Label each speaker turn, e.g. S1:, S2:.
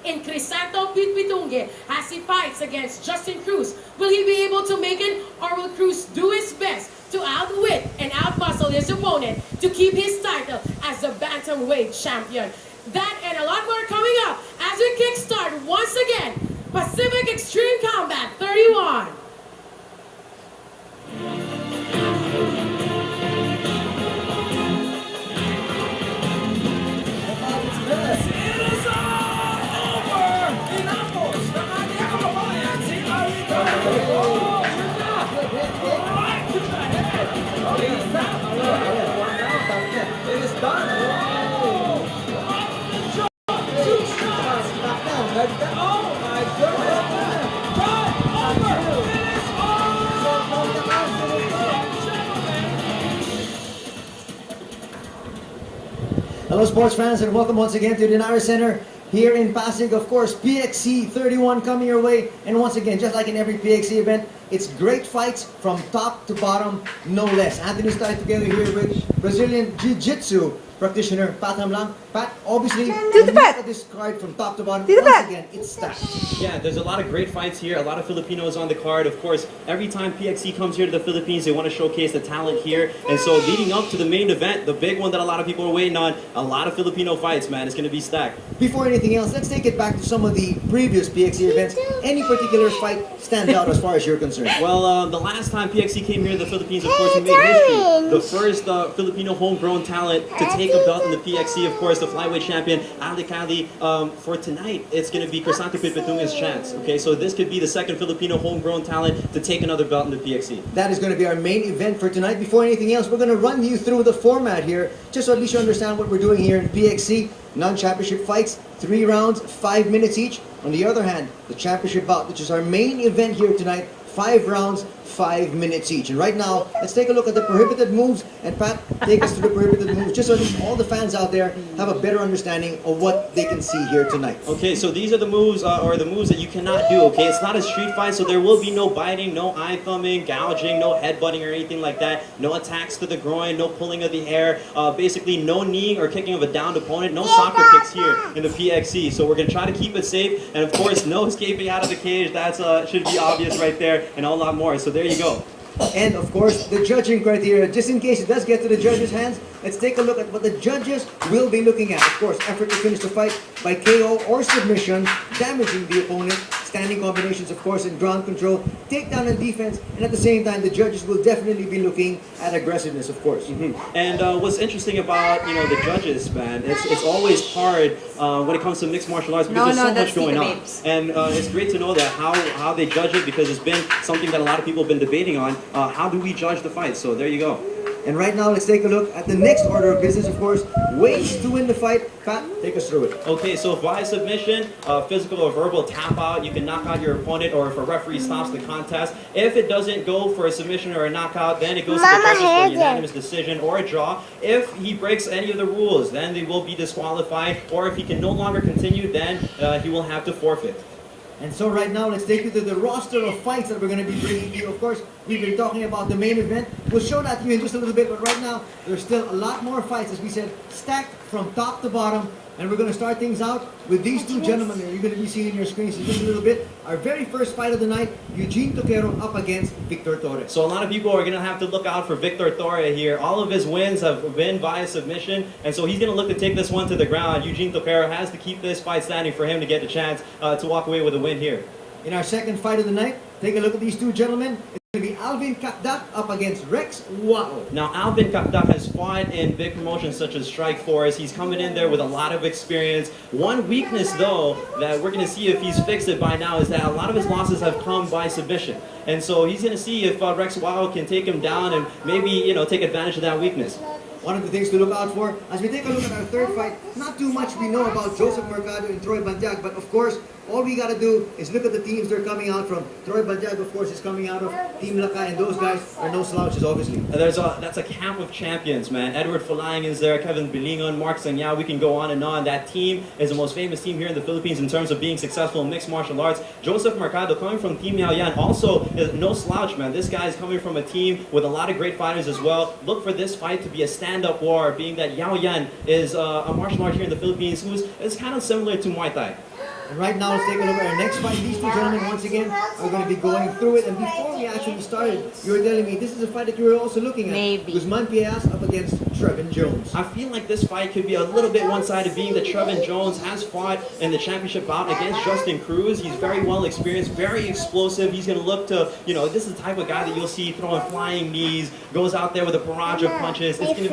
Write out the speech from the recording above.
S1: in Crisanto Pitpitunge as he fights against Justin Cruz. Will he be able to make it, or will Cruz do his best to outwit and outmuscle his opponent to keep his title as the bantamweight champion? That and a lot more coming up as we kickstart once again Pacific Extreme Combat 31.
S2: It is done. Oh my goodness.
S3: Hello sports fans and welcome once again to the Naira Center here in Pasig. Of course, PXC 31 coming your way. And once again, just like in every PXC event, it's great fights from top to bottom, no less. Anthony started together here with Brazilian Jiu-Jitsu practitioner Pat Hamlang. Pat, obviously, when you look at this card from top to bottom, once again, it's stacked.
S4: Yeah, there's a lot of great fights here, a lot of Filipinos on the card. Of course, every time PXC comes here to the Philippines, they want to showcase the talent here. And so leading up to the main event, the big one that a lot of people are waiting on, a lot of Filipino fights, man. It's going to be stacked.
S3: Before anything else, let's take it back to some of the previous PXC events. Any particular fight stands out as far as you're concerned?
S4: Well, the last time PXC came here to the Philippines, of course, we made history. The first Filipino homegrown talent to take a belt in the PXC, of course, the flyweight champion, Ali Cali. For tonight, it's going to be Crisanto Pitpitunge's chance. Okay, so this could be the second Filipino homegrown talent to take another belt in the PXC.
S3: That is going to be our main event for tonight. Before anything else, we're going to run you through the format here, just so at least you understand what we're doing here in PXC. Non-championship fights, 3 rounds, 5 minutes each. On the other hand, the championship bout, which is our main event here tonight, 5 rounds, 5 minutes each. And right now, let's take a look at the prohibited moves. And Pat, take us through the prohibited moves, just so that all the fans out there have a better understanding of what they can see here tonight.
S4: Okay, so these are the moves, or the moves that you cannot do, okay? It's not a street fight, so there will be no biting, no eye thumbing, gouging, no headbutting or anything like that. No attacks to the groin, no pulling of the hair. Basically, no kneeing or kicking of a downed opponent. No soccer kicks here in the PXC. So we're going to try to keep it safe. And of course, no escaping out of the cage. That's should be obvious right there, and a lot more. So there you go.
S3: And of course, the judging criteria, just in case it does get to the judges' hands, let's take a look at what the judges will be looking at. Of course, effort to finish the fight by KO or submission, damaging the opponent, standing combinations, of course, in ground control, takedown and defense, and at the same time, the judges will definitely be looking at aggressiveness, of course.
S4: And what's interesting about the judges, man, it's always hard when it comes to mixed martial arts because there's so much going on. And it's great to know that how they judge it, because it's been something that a lot of people have been debating on. How do we judge the fight? So there you go.
S3: And right now, let's take a look at the next order of business, of course. Ways to win the fight. Pat, take us through it.
S4: Okay, so via submission, physical or verbal tap out, you can knock out your opponent, or if a referee stops the contest. If it doesn't go for a submission or a knockout, then it goes to the judges for a unanimous decision or a draw. If he breaks any of the rules, then they will be disqualified. Or if he can no longer continue, then he will have to forfeit.
S3: And so right now, let's take you to the roster of fights that we're going to be bringing to you. Of course, we've been talking about the main event. We'll show that to you in just a little bit, but right now, there's still a lot more fights, as we said, stacked from top to bottom. And we're going to start things out with these two gentlemen that you're going to be seeing in your screens in just a little bit. Our very first fight of the night, Eugene Toquero up against Victor Torres.
S4: So a lot of people are going to have to look out for Victor Torres here. All of his wins have been via submission, and so he's going to look to take this one to the ground. Eugene Toquero has to keep this fight standing for him to get the chance to walk away with a win here.
S3: In our second fight of the night, take a look at these two gentlemen. It's going to be Alvin Kakdak up against Rex Wao.
S4: Now, Alvin Kakdak has fought in big promotions such as Strike Force. He's coming in there with a lot of experience. One weakness, though, that we're going to see if he's fixed it by now is that a lot of his losses have come by submission. And so he's going to see if Rex Wao can take him down and maybe, take advantage of that weakness.
S3: One of the things to look out for, as we take a look at our third fight, not too much we know about Joseph Mercado and Troy Bandiag, but of course, all we got to do is look at the teams they're coming out from. Troy Bandiag, of course, is coming out of Team Lakay, and those guys are no slouches, obviously.
S4: That's a camp of champions, man. Edward Falang is there, Kevin Bilingon, Mark Sanyao, we can go on and on. That team is the most famous team here in the Philippines in terms of being successful in mixed martial arts. Joseph Mercado, coming from Team Yao Yan, also is no slouch, man. This guy is coming from a team with a lot of great fighters as well. Look for this fight to be a stand-up war, being that Yao Yan is a martial art here in the Philippines who is kind of similar to Muay Thai.
S3: And right now, let's take a look at our next fight. These two gentlemen, once again, are going to be going through it. And before we actually started, you were telling me this is a fight that you were also looking at.
S5: Maybe.
S3: Guzman Piaz up against Trevin Jones.
S4: I feel like this fight could be a little bit one-sided, being that Trevin Jones has fought in the championship bout against Justin Cruz. He's very well experienced, very explosive. He's going to look to, this is the type of guy that you'll see throwing flying knees, goes out there with a barrage of punches. It's going to be